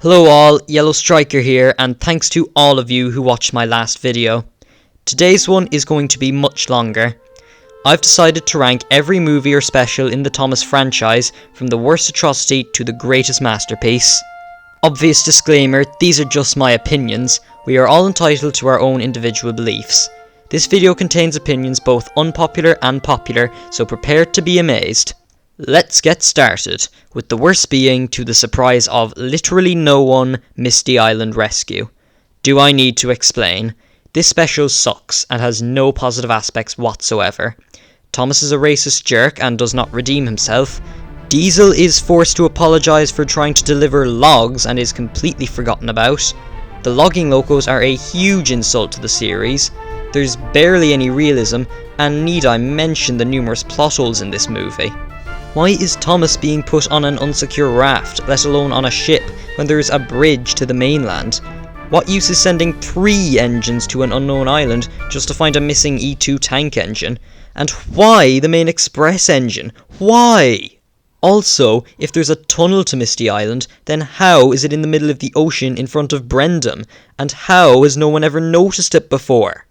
Hello all, Yellow Striker here, and thanks to all of you who watched my last video. Today's one is going to be much longer. I've decided to rank every movie or special in the Thomas franchise from the worst atrocity to the greatest masterpiece. Obvious disclaimer, these are just my opinions. We are all entitled to our own individual beliefs. This video contains opinions both unpopular and popular, so prepare to be amazed. Let's get started, with the worst being to the surprise of literally no one, Misty Island Rescue. Do I need to explain? This special sucks and has no positive aspects whatsoever. Thomas is a racist jerk and does not redeem himself. Diesel is forced to apologise for trying to deliver logs and is completely forgotten about. The logging locos are a huge insult to the series. There's barely any realism, and need I mention the numerous plot holes in this movie? Why is Thomas being put on an unsecure raft, let alone on a ship, when there is a bridge to the mainland? What use is sending 3 engines to an unknown island just to find a missing E2 tank engine? And why the main express engine? Why? Also, if there's a tunnel to Misty Island, then how is it in the middle of the ocean in front of Brendam? And how has no one ever noticed it before?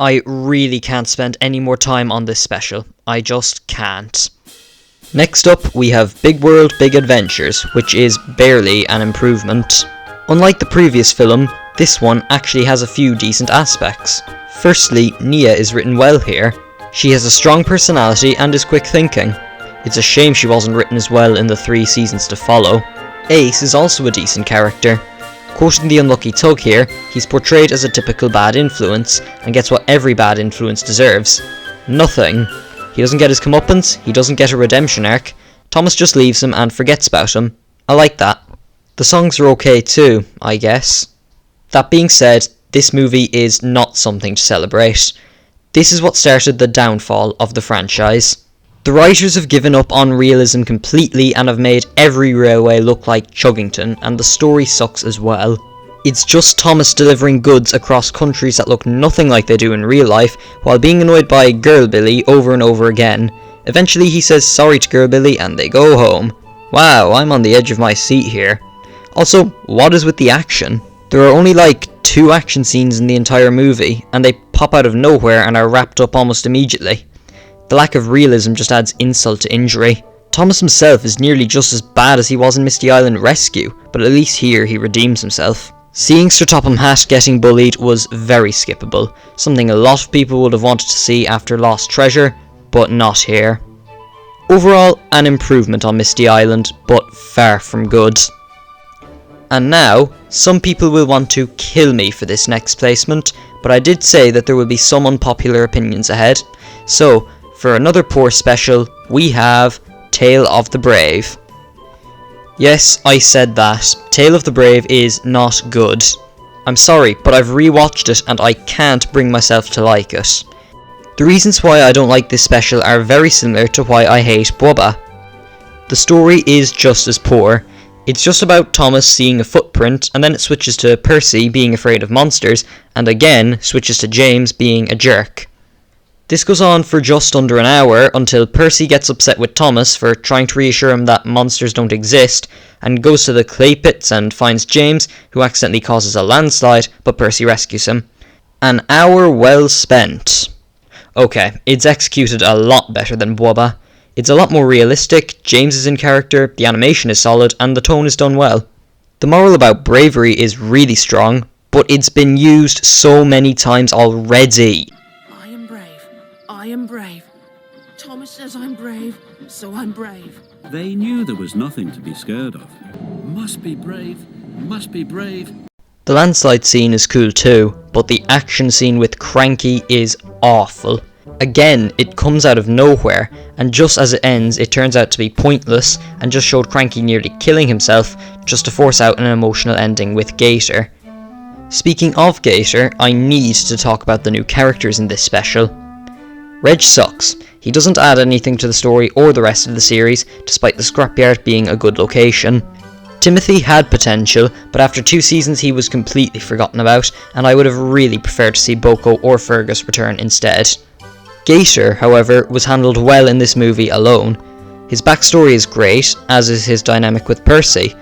I really can't spend any more time on this special. I just can't. Next up, we have Big World, Big Adventures, which is barely an improvement. Unlike the previous film, this one actually has a few decent aspects. Firstly, Nia is written well here. She has a strong personality and is quick thinking. It's a shame she wasn't written as well in the 3 seasons to follow. Ace is also a decent character. Quoting the unlucky Tug here, he's portrayed as a typical bad influence, and gets what every bad influence deserves. Nothing. He doesn't get his comeuppance, he doesn't get a redemption arc. Thomas just leaves him and forgets about him. I like that. The songs are okay too, I guess. That being said, this movie is not something to celebrate. This is what started the downfall of the franchise. The writers have given up on realism completely and have made every railway look like Chuggington, and the story sucks as well. It's just Thomas delivering goods across countries that look nothing like they do in real life, while being annoyed by Girl Billy over and over again. Eventually he says sorry to Girl Billy and they go home. Wow, I'm on the edge of my seat here. Also, what is with the action? There are only like 2 action scenes in the entire movie, and they pop out of nowhere and are wrapped up almost immediately. The lack of realism just adds insult to injury. Thomas himself is nearly just as bad as he was in Misty Island Rescue, but at least here he redeems himself. Seeing Sir Topham Hatt getting bullied was very skippable, something a lot of people would have wanted to see after Lost Treasure, but not here. Overall, an improvement on Misty Island, but far from good. And now, some people will want to kill me for this next placement, but I did say that there will be some unpopular opinions ahead. So, for another poor special, we have Tale of the Brave. Yes, I said that. Tale of the Brave is not good. I'm sorry, but I've rewatched it and I can't bring myself to like it. The reasons why I don't like this special are very similar to why I hate Bubba. The story is just as poor. It's just about Thomas seeing a footprint, and then it switches to Percy being afraid of monsters, and again switches to James being a jerk. This goes on for just under an hour until Percy gets upset with Thomas for trying to reassure him that monsters don't exist, and goes to the clay pits and finds James, who accidentally causes a landslide, but Percy rescues him. An hour well spent. Okay, it's executed a lot better than Bubba. It's a lot more realistic, James is in character, the animation is solid, and the tone is done well. The moral about bravery is really strong, but it's been used so many times already. I am brave. Thomas says I'm brave, so I'm brave. They knew there was nothing to be scared of. Must be brave, must be brave. The landslide scene is cool too, but the action scene with Cranky is awful. Again, it comes out of nowhere, and just as it ends, it turns out to be pointless, and just showed Cranky nearly killing himself, just to force out an emotional ending with Gator. Speaking of Gator, I need to talk about the new characters in this special. Reg sucks. He doesn't add anything to the story or the rest of the series, despite the scrapyard being a good location. Timothy had potential, but after 2 seasons he was completely forgotten about, and I would have really preferred to see Boko or Fergus return instead. Gator, however, was handled well in this movie alone. His backstory is great, as is his dynamic with Percy,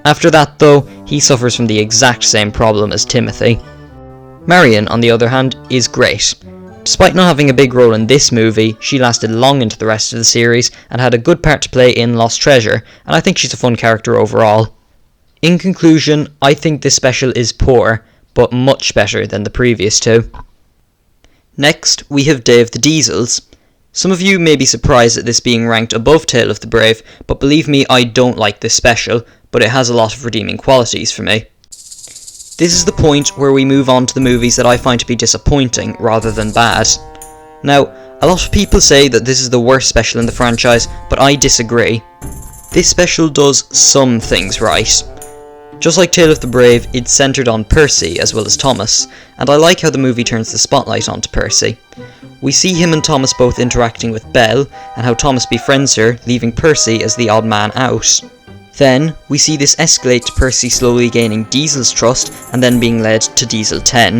After that though, he suffers from the exact same problem as Timothy. Marion, on the other hand, is great. Despite not having a big role in this movie, she lasted long into the rest of the series and had a good part to play in Lost Treasure, and I think she's a fun character overall. In conclusion, I think this special is poor, but much better than the previous two. Next, we have Day of the Diesels. Some of you may be surprised at this being ranked above Tale of the Brave, but believe me, I don't like this special, but it has a lot of redeeming qualities for me. This is the point where we move on to the movies that I find to be disappointing rather than bad. Now, a lot of people say that this is the worst special in the franchise, but I disagree. This special does some things right. Just like Tale of the Brave, it's centred on Percy as well as Thomas, and I like how the movie turns the spotlight onto Percy. We see him and Thomas both interacting with Belle, and how Thomas befriends her, leaving Percy as the odd man out. Then, we see this escalate to Percy slowly gaining Diesel's trust, and then being led to Diesel 10.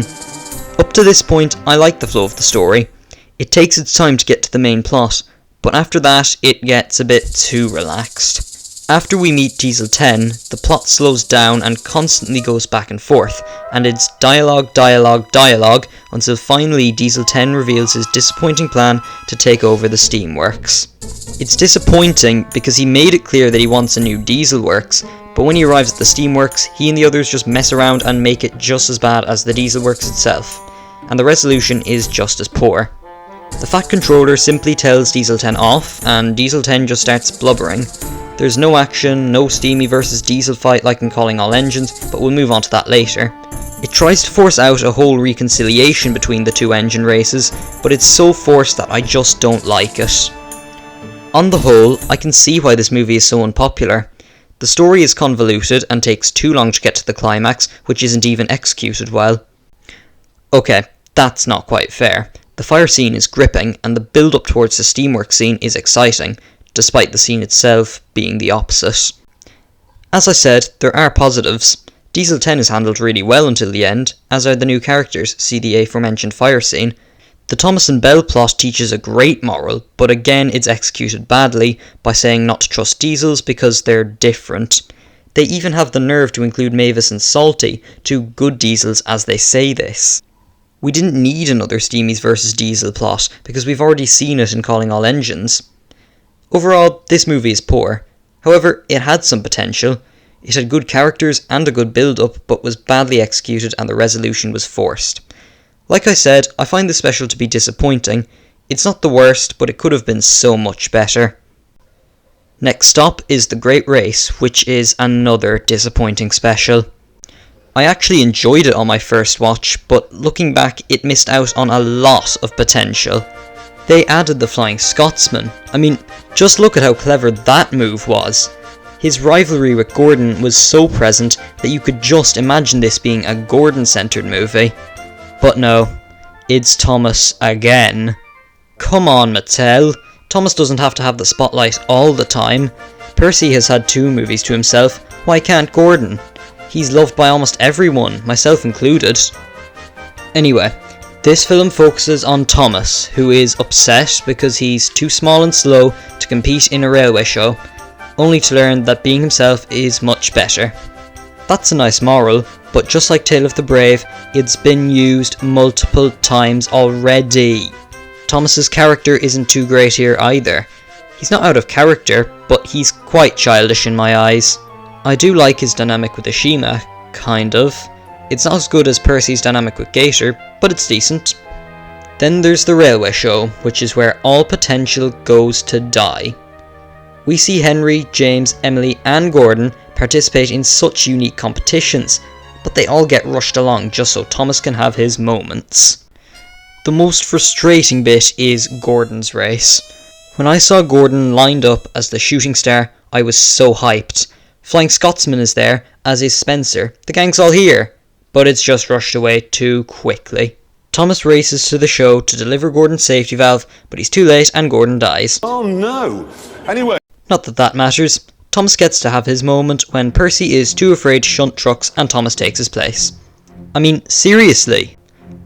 Up to this point, I like the flow of the story. It takes its time to get to the main plot, but after that, it gets a bit too relaxed. After we meet Diesel 10, the plot slows down and constantly goes back and forth, and it's dialogue, until finally Diesel 10 reveals his disappointing plan to take over the Steamworks. It's disappointing because he made it clear that he wants a new Diesel Works, but when he arrives at the Steamworks, he and the others just mess around and make it just as bad as the Diesel Works itself, and the resolution is just as poor. The Fat Controller simply tells Diesel 10 off, and Diesel 10 just starts blubbering. There's no action, no Steamy versus Diesel fight like in Calling All Engines, but we'll move on to that later. It tries to force out a whole reconciliation between the two engine races, but it's so forced that I just don't like it. On the whole, I can see why this movie is so unpopular. The story is convoluted and takes too long to get to the climax, which isn't even executed well. Okay, that's not quite fair. The fire scene is gripping, and the build-up towards the Steamworks scene is exciting, despite the scene itself being the opposite. As I said, there are positives. Diesel 10 is handled really well until the end, as are the new characters, see the aforementioned fire scene. The Thomas and Belle plot teaches a great moral, but again it's executed badly by saying not to trust Diesels because they're different. They even have the nerve to include Mavis and Salty, two good Diesels, as they say this. We didn't need another Steamies vs Diesel plot, because we've already seen it in Calling All Engines. Overall, this movie is poor. However, it had some potential. It had good characters and a good build-up, but was badly executed and the resolution was forced. Like I said, I find this special to be disappointing. It's not the worst, but it could have been so much better. Next up is The Great Race, which is another disappointing special. I actually enjoyed it on my first watch, but looking back, it missed out on a lot of potential. They added the Flying Scotsman. I mean, just look at how clever that move was. His rivalry with Gordon was so present that you could just imagine this being a Gordon-centered movie. But no, it's Thomas again. Come on, Mattel. Thomas doesn't have to have the spotlight all the time. Percy has had 2 movies to himself, why can't Gordon? He's loved by almost everyone, myself included. Anyway, this film focuses on Thomas, who is upset because he's too small and slow to compete in a railway show, only to learn that being himself is much better. That's a nice moral, but just like Tale of the Brave, it's been used multiple times already. Thomas's character isn't too great here either. He's not out of character, but he's quite childish in my eyes. I do like his dynamic with Ashima, kind of. It's not as good as Percy's dynamic with Gator, but it's decent. Then there's the railway show, which is where all potential goes to die. We see Henry, James, Emily and Gordon participate in such unique competitions, but they all get rushed along just so Thomas can have his moments. The most frustrating bit is Gordon's race. When I saw Gordon lined up as the shooting star, I was so hyped. Flying Scotsman is there, as is Spencer. The gang's all here, but it's just rushed away too quickly. Thomas races to the show to deliver Gordon's safety valve, but he's too late and Gordon dies. Oh no! Anyway. Not that that matters. Thomas gets to have his moment when Percy is too afraid to shunt trucks and Thomas takes his place. I mean, seriously.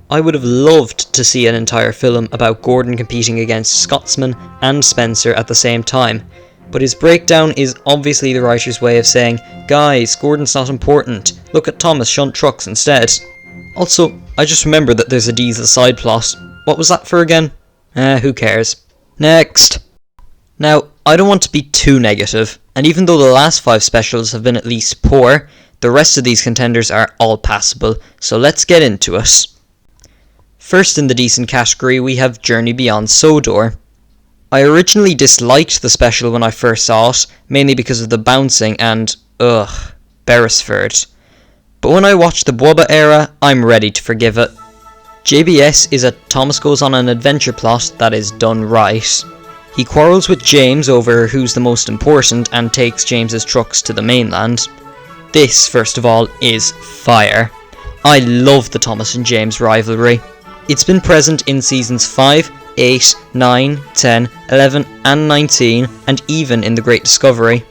I would have loved to see an entire film about Gordon competing against Scotsman and Spencer at the same time. But his breakdown is obviously the writer's way of saying, guys, Gordon's not important, look at Thomas shunt trucks instead. Also, I just remembered that there's a Diesel side plot. What was that for again? Who cares. Next! Now, I don't want to be too negative, and even though the last 5 specials have been at least poor, the rest of these contenders are all passable, so let's get into it. First in the decent category we have Journey Beyond Sodor. I originally disliked the special when I first saw it, mainly because of the bouncing and, Beresford. But when I watched the Bwubba era, I'm ready to forgive it. JBS is a Thomas goes on an adventure plot that is done right. He quarrels with James over who's the most important and takes James's trucks to the mainland. This, first of all, is fire. I love the Thomas and James rivalry. It's been present in seasons 5, 8, 9, 10, 11 and 19, and even in The Great Discovery.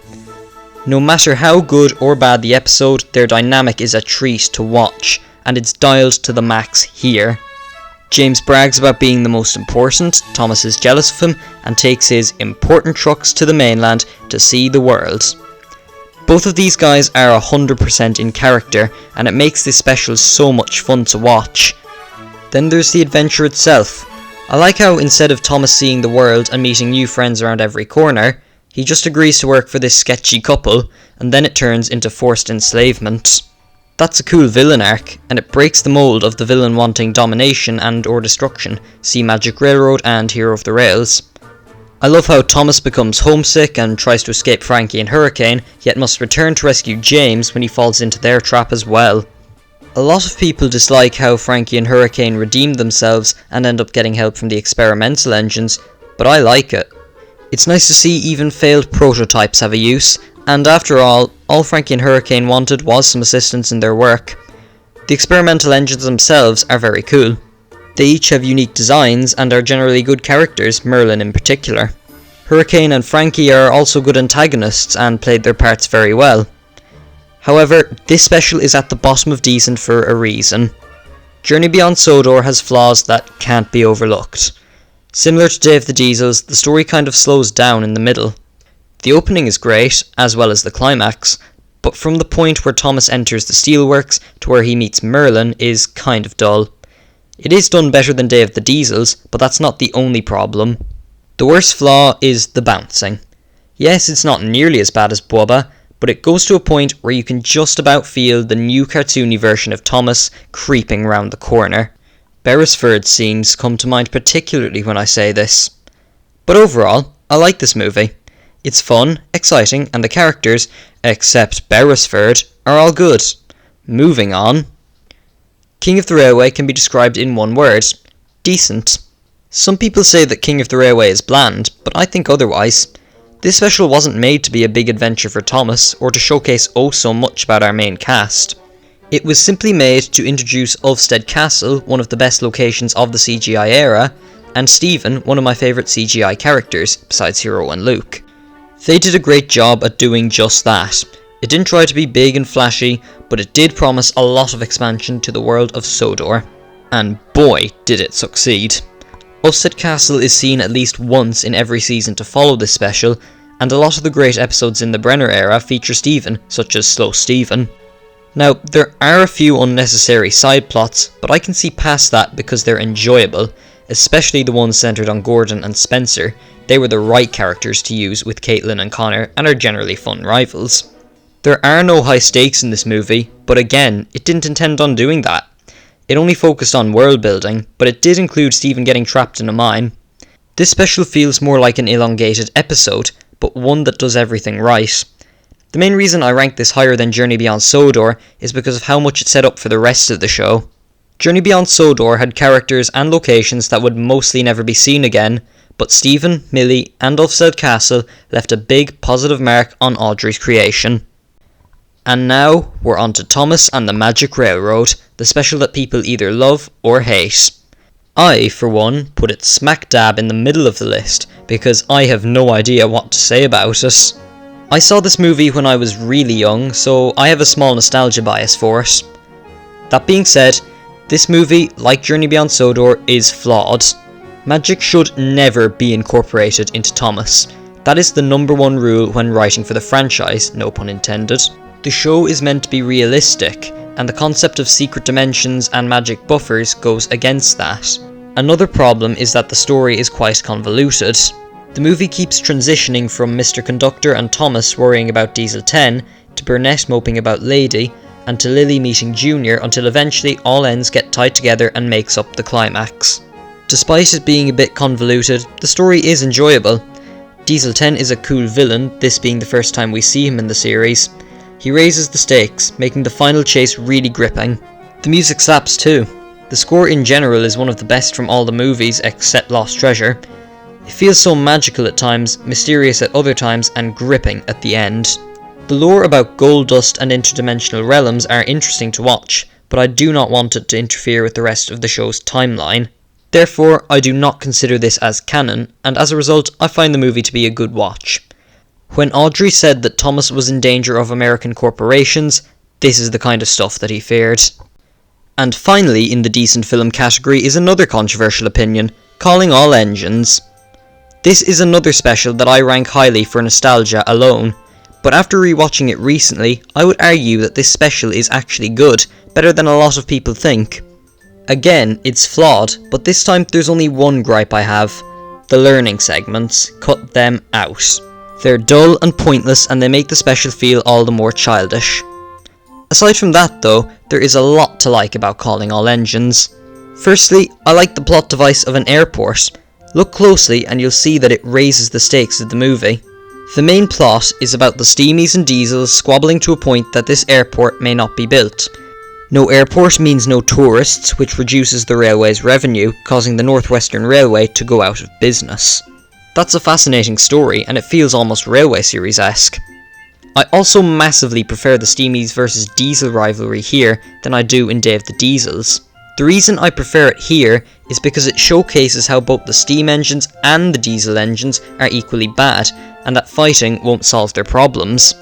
No matter how good or bad the episode, their dynamic is a treat to watch, and it's dialed to the max here. James brags about being the most important, Thomas is jealous of him, and takes his important trucks to the mainland to see the world. Both of these guys are 100% in character, and it makes this special so much fun to watch. Then there's the adventure itself. I like how instead of Thomas seeing the world and meeting new friends around every corner, he just agrees to work for this sketchy couple, and then it turns into forced enslavement. That's a cool villain arc, and it breaks the mold of the villain wanting domination and or destruction, see Magic Railroad and Hero of the Rails. I love how Thomas becomes homesick and tries to escape Frankie and Hurricane, yet must return to rescue James when he falls into their trap as well. A lot of people dislike how Frankie and Hurricane redeem themselves and end up getting help from the experimental engines, but I like it. It's nice to see even failed prototypes have a use, and after all Frankie and Hurricane wanted was some assistance in their work. The experimental engines themselves are very cool. They each have unique designs and are generally good characters, Merlin in particular. Hurricane and Frankie are also good antagonists and played their parts very well. However, this special is at the bottom of decent for a reason. Journey Beyond Sodor has flaws that can't be overlooked. Similar to Day of the Diesels, the story kind of slows down in the middle. The opening is great, as well as the climax, but from the point where Thomas enters the steelworks to where he meets Merlin is kind of dull. It is done better than Day of the Diesels, but that's not the only problem. The worst flaw is the bouncing. Yes, it's not nearly as bad as Bwubba, but it goes to a point where you can just about feel the new cartoony version of Thomas creeping round the corner. Beresford scenes come to mind particularly when I say this. But overall, I like this movie. It's fun, exciting, and the characters, except Beresford, are all good. Moving on. King of the Railway can be described in one word: decent. Some people say that King of the Railway is bland, but I think otherwise. This special wasn't made to be a big adventure for Thomas, or to showcase oh so much about our main cast. It was simply made to introduce Ulfstead Castle, one of the best locations of the CGI era, and Stephen, one of my favourite CGI characters, besides Hero and Luke. They did a great job at doing just that. It didn't try to be big and flashy, but it did promise a lot of expansion to the world of Sodor. And boy, did it succeed. Ulfstead Castle is seen at least once in every season to follow this special, and a lot of the great episodes in the Brenner era feature Stephen, such as Slow Stephen. Now, there are a few unnecessary side plots, but I can see past that because they're enjoyable, especially the ones centred on Gordon and Spencer. They were the right characters to use with Caitlin and Connor, and are generally fun rivals. There are no high stakes in this movie, but again, it didn't intend on doing that. It only focused on world building, but it did include Stephen getting trapped in a mine. This special feels more like an elongated episode, but one that does everything right. The main reason I rank this higher than Journey Beyond Sodor is because of how much it set up for the rest of the show. Journey Beyond Sodor had characters and locations that would mostly never be seen again, but Stephen, Millie and Ulfstead Castle left a big positive mark on Audrey's creation. And now, we're on to Thomas and the Magic Railroad, the special that people either love or hate. I, for one, put it smack dab in the middle of the list, because I have no idea what to say about it. I saw this movie when I was really young, so I have a small nostalgia bias for it. That being said, this movie, like Journey Beyond Sodor, is flawed. Magic should never be incorporated into Thomas. That is the #1 rule when writing for the franchise, no pun intended. The show is meant to be realistic, and the concept of secret dimensions and magic buffers goes against that. Another problem is that the story is quite convoluted. The movie keeps transitioning from Mr. Conductor and Thomas worrying about Diesel 10, to Burnett moping about Lady, and to Lily meeting Junior, until eventually all ends get tied together and makes up the climax. Despite it being a bit convoluted, the story is enjoyable. Diesel 10 is a cool villain, this being the first time we see him in the series. He raises the stakes, making the final chase really gripping. The music slaps too. The score in general is one of the best from all the movies except Lost Treasure. It feels so magical at times, mysterious at other times, and gripping at the end. The lore about gold dust and interdimensional realms are interesting to watch, but I do not want it to interfere with the rest of the show's timeline. Therefore, I do not consider this as canon, and as a result, I find the movie to be a good watch. When Audrey said that Thomas was in danger of American corporations, this is the kind of stuff that he feared. And finally, in the decent film category is another controversial opinion, Calling All Engines. This is another special that I rank highly for nostalgia alone, but after rewatching it recently, I would argue that this special is actually good, better than a lot of people think. Again, it's flawed, but this time there's only one gripe I have. The learning segments. Cut them out. They're dull and pointless, and they make the special feel all the more childish. Aside from that though, there is a lot to like about Calling All Engines. Firstly, I like the plot device of an airport. Look closely and you'll see that it raises the stakes of the movie. The main plot is about the Steamies and Diesels squabbling to a point that this airport may not be built. No airport means no tourists, which reduces the railway's revenue, causing the Northwestern Railway to go out of business. That's a fascinating story, and it feels almost Railway Series-esque. I also massively prefer the Steamies vs Diesel rivalry here than I do in Day of the Diesels. The reason I prefer it here is because it showcases how both the steam engines and the diesel engines are equally bad, and that fighting won't solve their problems.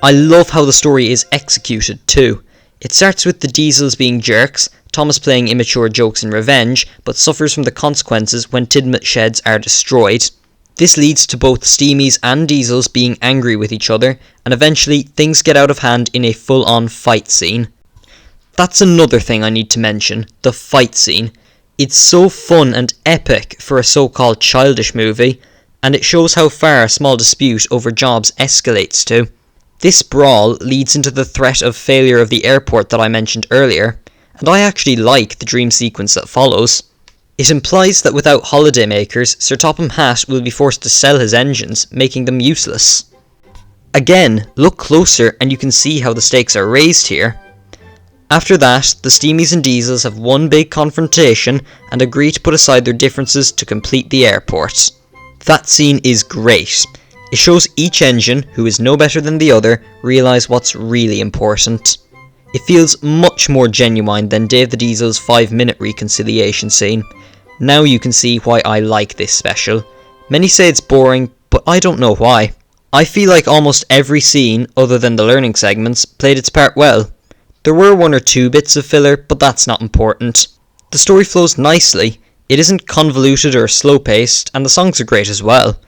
I love how the story is executed too. It starts with the Diesels being jerks, Thomas playing immature jokes in revenge, but suffers from the consequences when Tidmouth sheds are destroyed. This leads to both Steamies and Diesels being angry with each other, and eventually things get out of hand in a full-on fight scene. That's another thing I need to mention, the fight scene. It's so fun and epic for a so-called childish movie, and it shows how far a small dispute over jobs escalates to. This brawl leads into the threat of failure of the airport that I mentioned earlier, and I actually like the dream sequence that follows. It implies that without holidaymakers, Sir Topham Hatt will be forced to sell his engines, making them useless. Again, look closer and you can see how the stakes are raised here. After that, the Steamies and Diesels have one big confrontation and agree to put aside their differences to complete the airport. That scene is great. It shows each engine, who is no better than the other, realise what's really important. It feels much more genuine than Day of the Diesel's 5-minute reconciliation scene. Now you can see why I like this special. Many say it's boring, but I don't know why. I feel like almost every scene, other than the learning segments, played its part well. There were 1 or 2 bits of filler, but that's not important. The story flows nicely, it isn't convoluted or slow-paced, and the songs are great as well.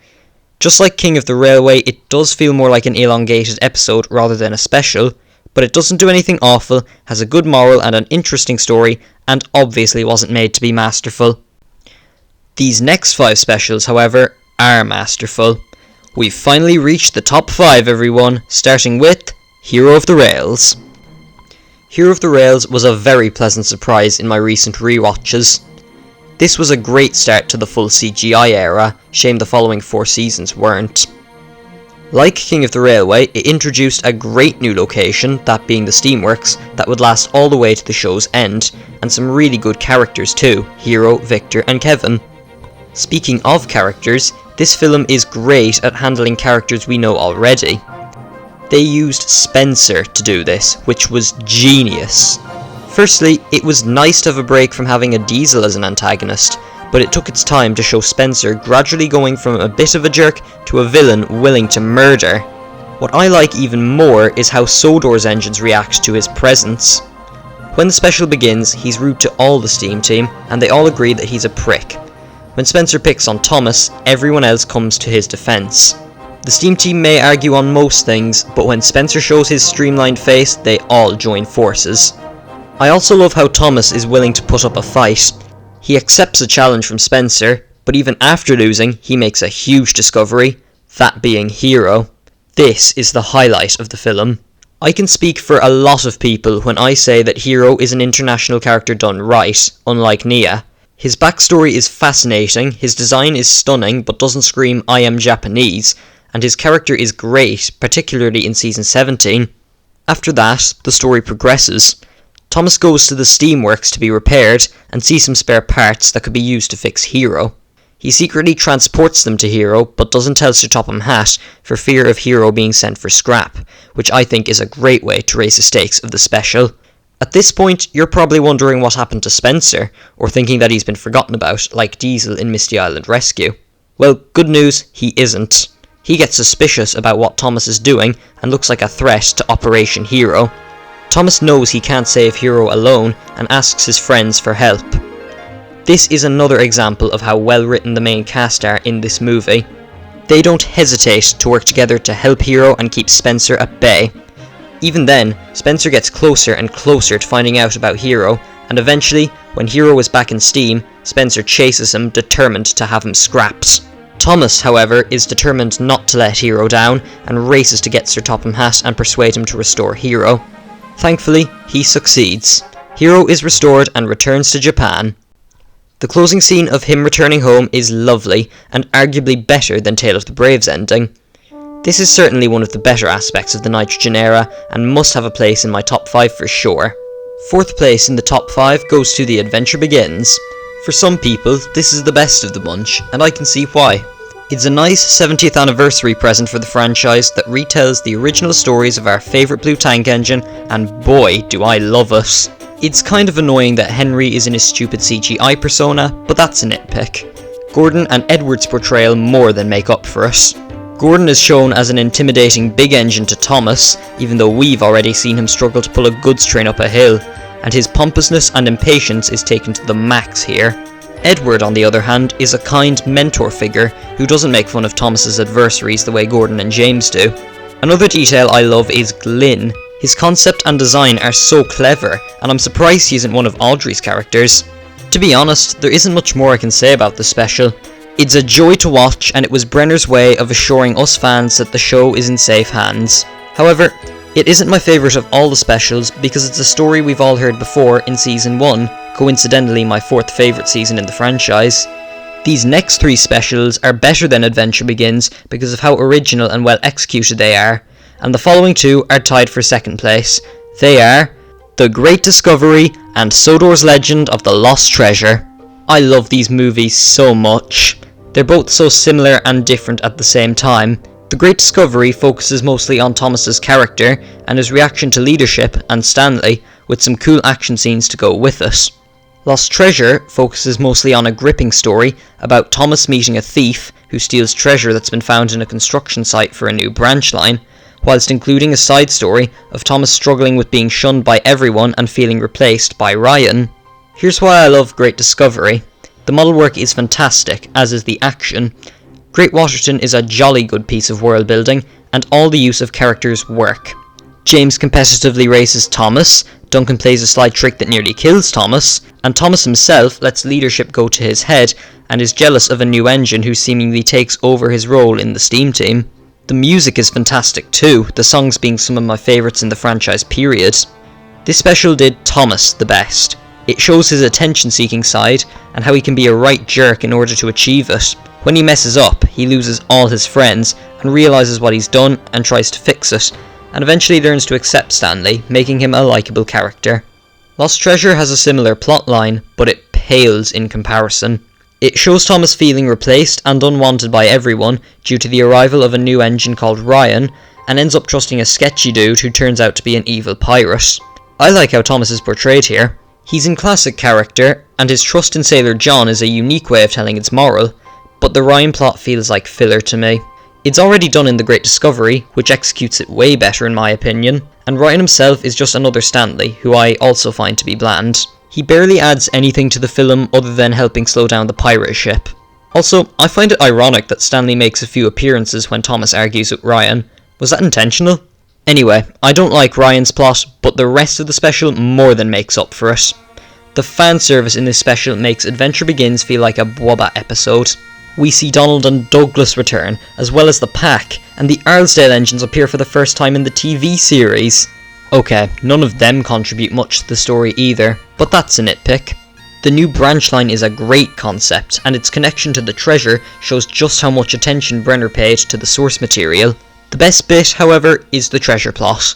Just like King of the Railway, it does feel more like an elongated episode rather than a special, but it doesn't do anything awful, has a good moral and an interesting story, and obviously wasn't made to be masterful. These next 5 specials, however, are masterful. We've finally reached the top 5, everyone, starting with Hero of the Rails. Hero of the Rails was a very pleasant surprise in my recent rewatches. This was a great start to the full CGI era, shame the following 4 seasons weren't. Like King of the Railway, it introduced a great new location, that being the Steamworks, that would last all the way to the show's end, and some really good characters too, Hero, Victor and Kevin. Speaking of characters, this film is great at handling characters we know already. They used Spencer to do this, which was genius. Firstly, it was nice to have a break from having a Diesel as an antagonist, but it took its time to show Spencer gradually going from a bit of a jerk to a villain willing to murder. What I like even more is how Sodor's engines react to his presence. When the special begins, he's rude to all the Steam team, and they all agree that he's a prick. When Spencer picks on Thomas, everyone else comes to his defense. The Steam team may argue on most things, but when Spencer shows his streamlined face, they all join forces. I also love how Thomas is willing to put up a fight. He accepts a challenge from Spencer, but even after losing, he makes a huge discovery, that being Hero. This is the highlight of the film. I can speak for a lot of people when I say that Hero is an international character done right, unlike Nia. His backstory is fascinating, his design is stunning but doesn't scream I am Japanese, and his character is great, particularly in season 17. After that, the story progresses. Thomas goes to the steamworks to be repaired and sees some spare parts that could be used to fix Hero. He secretly transports them to Hero, but doesn't tell Sir Topham Hatt for fear of Hero being sent for scrap, which I think is a great way to raise the stakes of the special. At this point, you're probably wondering what happened to Spencer, or thinking that he's been forgotten about, like Diesel in Misty Island Rescue. Well, good news, he isn't. He gets suspicious about what Thomas is doing, and looks like a threat to Operation Hero. Thomas knows he can't save Hero alone, and asks his friends for help. This is another example of how well written the main cast are in this movie. They don't hesitate to work together to help Hero and keep Spencer at bay. Even then, Spencer gets closer and closer to finding out about Hero, and eventually, when Hero is back in Steam, Spencer chases him, determined to have him scrapped. Thomas, however, is determined not to let Hero down, and races to get Sir Topham Hatt and persuade him to restore Hero. Thankfully, he succeeds. Hero is restored and returns to Japan. The closing scene of him returning home is lovely, and arguably better than Tale of the Brave's ending. This is certainly one of the better aspects of the Nitrogen era, and must have a place in my top 5 for sure. Fourth place in the top 5 goes to The Adventure Begins. For some people, this is the best of the bunch, and I can see why. It's a nice 70th anniversary present for the franchise that retells the original stories of our favourite blue tank engine, and boy do I love it. It's kind of annoying that Henry is in his stupid CGI persona, but that's a nitpick. Gordon and Edward's portrayal more than make up for it. Gordon is shown as an intimidating big engine to Thomas, even though we've already seen him struggle to pull a goods train up a hill, and his pompousness and impatience is taken to the max here. Edward, on the other hand, is a kind mentor figure who doesn't make fun of Thomas's adversaries the way Gordon and James do. Another detail I love is Glyn. His concept and design are so clever, and I'm surprised he isn't one of Audrey's characters. To be honest, there isn't much more I can say about the special. It's a joy to watch, and it was Brenner's way of assuring us fans that the show is in safe hands. However, it isn't my favourite of all the specials because it's a story we've all heard before in Season 1, coincidentally my 4th favourite season in the franchise. These next 3 specials are better than Adventure Begins because of how original and well executed they are, and the following 2 are tied for 2nd place. They are The Great Discovery and Sodor's Legend of the Lost Treasure. I love these movies so much. They're both so similar and different at the same time. The Great Discovery focuses mostly on Thomas's character and his reaction to leadership and Stanley, with some cool action scenes to go with it. Lost Treasure focuses mostly on a gripping story about Thomas meeting a thief who steals treasure that's been found in a construction site for a new branch line, whilst including a side story of Thomas struggling with being shunned by everyone and feeling replaced by Ryan. Here's why I love Great Discovery. The model work is fantastic, as is the action. Great Waterton is a jolly good piece of world building, and all the use of characters work. James competitively races Thomas, Duncan plays a slight trick that nearly kills Thomas, and Thomas himself lets leadership go to his head and is jealous of a new engine who seemingly takes over his role in the Steam team. The music is fantastic too, the songs being some of my favourites in the franchise period. This special did Thomas the best. It shows his attention-seeking side, and how he can be a right jerk in order to achieve it. When he messes up, he loses all his friends, and realises what he's done and tries to fix it, and eventually learns to accept Stanley, making him a likeable character. Lost Treasure has a similar plotline, but it pales in comparison. It shows Thomas feeling replaced and unwanted by everyone due to the arrival of a new engine called Ryan, and ends up trusting a sketchy dude who turns out to be an evil pirate. I like how Thomas is portrayed here. He's in classic character, and his trust in Sailor John is a unique way of telling its moral, but the Ryan plot feels like filler to me. It's already done in The Great Discovery, which executes it way better in my opinion, and Ryan himself is just another Stanley, who I also find to be bland. He barely adds anything to the film other than helping slow down the pirate ship. Also, I find it ironic that Stanley makes a few appearances when Thomas argues with Ryan. Was that intentional? Anyway, I don't like Ryan's plot, but the rest of the special more than makes up for it. The fan service in this special makes Adventure Begins feel like a Bwabba episode. We see Donald and Douglas return, as well as the pack, and the Arlesdale engines appear for the first time in the TV series. Okay, none of them contribute much to the story either, but that's a nitpick. The new branch line is a great concept, and its connection to the treasure shows just how much attention Brenner paid to the source material. The best bit, however, is the treasure plot.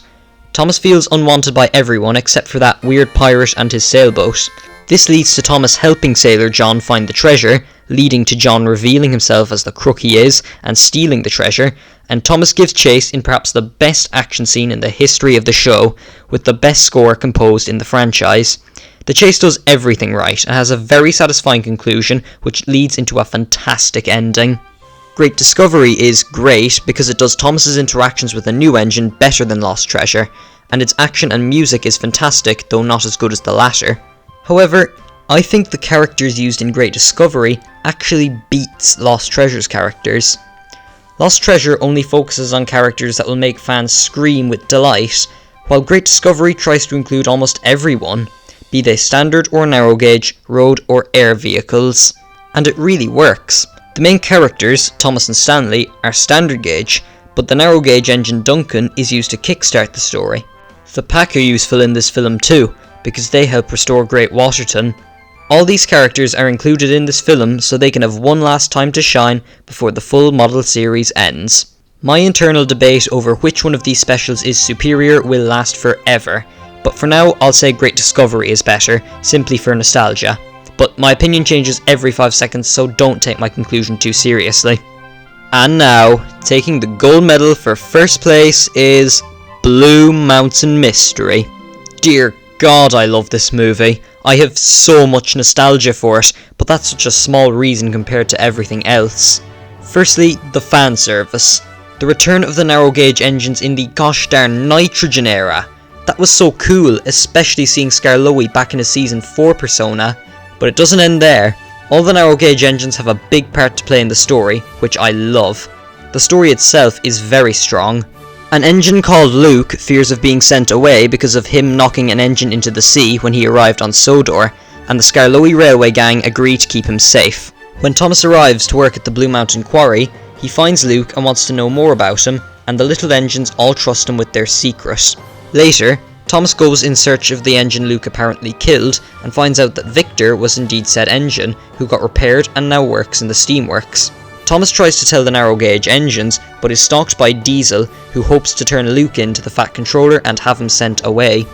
Thomas feels unwanted by everyone except for that weird pirate and his sailboat. This leads to Thomas helping Sailor John find the treasure, leading to John revealing himself as the crook he is and stealing the treasure, and Thomas gives chase in perhaps the best action scene in the history of the show, with the best score composed in the franchise. The chase does everything right and has a very satisfying conclusion, which leads into a fantastic ending. Great Discovery is great because it does Thomas's interactions with a new engine better than Lost Treasure, and its action and music is fantastic, though not as good as the latter. However, I think the characters used in Great Discovery actually beats Lost Treasure's characters. Lost Treasure only focuses on characters that will make fans scream with delight, while Great Discovery tries to include almost everyone, be they standard or narrow gauge, road or air vehicles. And it really works. The main characters, Thomas and Stanley, are standard gauge, but the narrow gauge engine Duncan is used to kickstart the story. The pack are useful in this film too, because they help restore Great Waterton. All these characters are included in this film so they can have one last time to shine before the full model series ends. My internal debate over which one of these specials is superior will last forever, but for now I'll say Great Discovery is better, simply for nostalgia. But my opinion changes every 5 seconds, so don't take my conclusion too seriously. And now, taking the gold medal for first place is Blue Mountain Mystery. Dear God, I love this movie. I have so much nostalgia for it, but that's such a small reason compared to everything else. Firstly, the fan service. The return of the narrow gauge engines in the gosh darn Nitrogen era. That was so cool, especially seeing Skarloey back in his season 4 persona. But it doesn't end there. All the narrow gauge engines have a big part to play in the story, which I love. The story itself is very strong. An engine called Luke fears of being sent away because of him knocking an engine into the sea when he arrived on Sodor, and the Skarloey Railway gang agree to keep him safe. When Thomas arrives to work at the Blue Mountain Quarry, he finds Luke and wants to know more about him, and the little engines all trust him with their secret. Later, Thomas goes in search of the engine Luke apparently killed, and finds out that Victor was indeed said engine, who got repaired and now works in the steamworks. Thomas tries to tell the narrow gauge engines, but is stalked by Diesel, who hopes to turn Luke into the Fat Controller and have him sent away.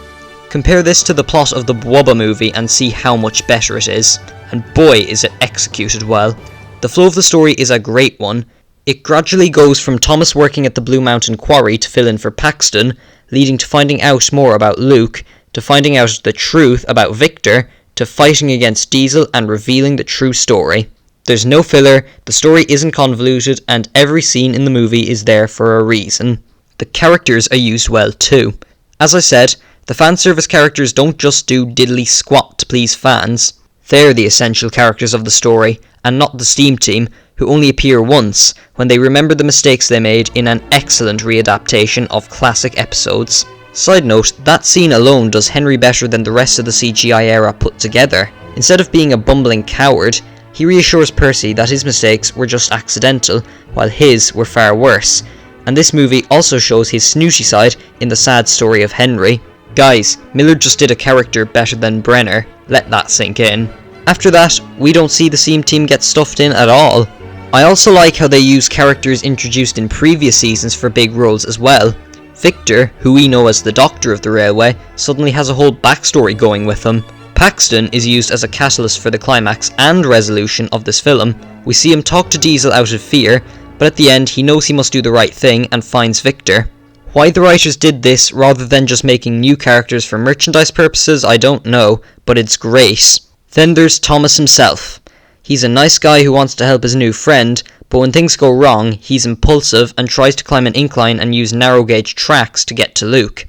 Compare this to the plot of the Bwabba movie and see how much better it is, and boy is it executed well. The flow of the story is a great one. It gradually goes from Thomas working at the Blue Mountain Quarry to fill in for Paxton, leading to finding out more about Luke, to finding out the truth about Victor, to fighting against Diesel and revealing the true story. There's no filler, the story isn't convoluted, and every scene in the movie is there for a reason. The characters are used well too. As I said, the fanservice characters don't just do diddly squat to please fans. They're the essential characters of the story, and not the Steam team, who only appear once, when they remember the mistakes they made in an excellent readaptation of classic episodes. Side note, that scene alone does Henry better than the rest of the CGI era put together. Instead of being a bumbling coward, he reassures Percy that his mistakes were just accidental, while his were far worse. And this movie also shows his snooty side in the sad story of Henry. Guys, Miller just did a character better than Brenner. Let that sink in. After that, we don't see the Steam team get stuffed in at all. I also like how they use characters introduced in previous seasons for big roles as well. Victor, who we know as the Doctor of the Railway, suddenly has a whole backstory going with him. Paxton is used as a catalyst for the climax and resolution of this film. We see him talk to Diesel out of fear, but at the end he knows he must do the right thing and finds Victor. Why the writers did this rather than just making new characters for merchandise purposes, I don't know, but it's great. Then there's Thomas himself. He's a nice guy who wants to help his new friend, but when things go wrong, he's impulsive and tries to climb an incline and use narrow gauge tracks to get to Luke.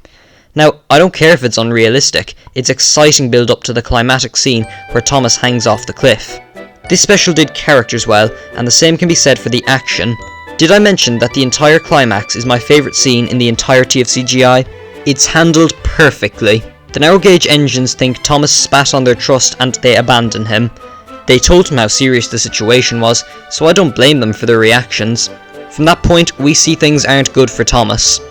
Now, I don't care if it's unrealistic, it's exciting build up to the climatic scene where Thomas hangs off the cliff. This special did characters well, and the same can be said for the action. Did I mention that the entire climax is my favourite scene in the entirety of CGI? It's handled perfectly. The narrow gauge engines think Thomas spat on their trust and they abandon him. They told him how serious the situation was, so I don't blame them for their reactions. From that point, we see things aren't good for Thomas.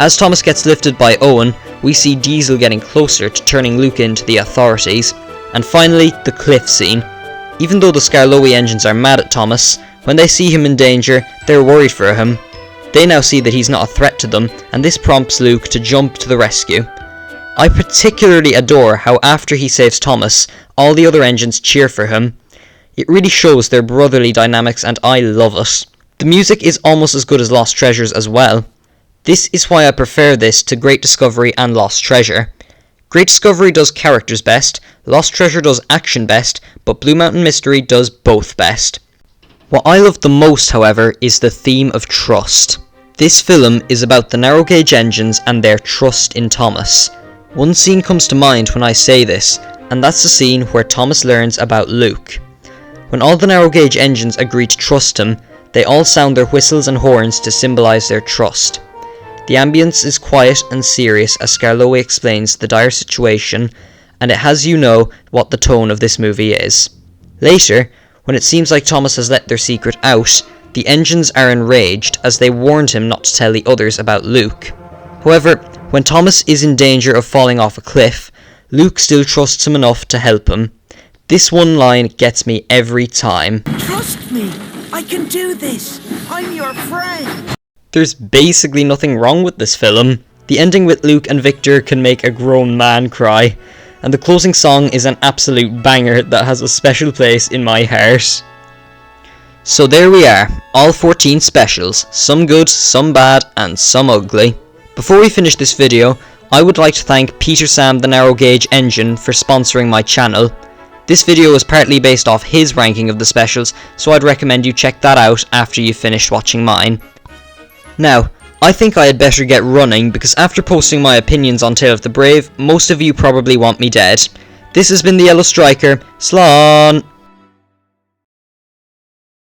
As Thomas gets lifted by Owen, we see Diesel getting closer to turning Luke into the authorities. And finally, the cliff scene. Even though the Skarloey engines are mad at Thomas, when they see him in danger, they're worried for him. They now see that he's not a threat to them, and this prompts Luke to jump to the rescue. I particularly adore how after he saves Thomas, all the other engines cheer for him. It really shows their brotherly dynamics and I love it. The music is almost as good as Lost Treasures as well. This is why I prefer this to Great Discovery and Lost Treasure. Great Discovery does characters best, Lost Treasure does action best, but Blue Mountain Mystery does both best. What I love the most, however, is the theme of trust. This film is about the narrow gauge engines and their trust in Thomas. One scene comes to mind when I say this, and that's the scene where Thomas learns about Luke. When all the narrow gauge engines agree to trust him, they all sound their whistles and horns to symbolise their trust. The ambience is quiet and serious as Skarloey explains the dire situation, and it has you know what the tone of this movie is. Later, when it seems like Thomas has let their secret out, the engines are enraged as they warned him not to tell the others about Luke. However, when Thomas is in danger of falling off a cliff, Luke still trusts him enough to help him. This one line gets me every time. Trust me! I can do this! I'm your friend! There's basically nothing wrong with this film. The ending with Luke and Victor can make a grown man cry, and the closing song is an absolute banger that has a special place in my heart. So there we are, all 14 specials, some good, some bad, and some ugly. Before we finish this video, I would like to thank Peter Sam the Narrow Gauge Engine for sponsoring my channel. This video is partly based off his ranking of the specials, so I'd recommend you check that out after you've finished watching mine. Now, I think I had better get running because after posting my opinions on Tale of the Brave, most of you probably want me dead. This has been the Yellow Striker, Slán!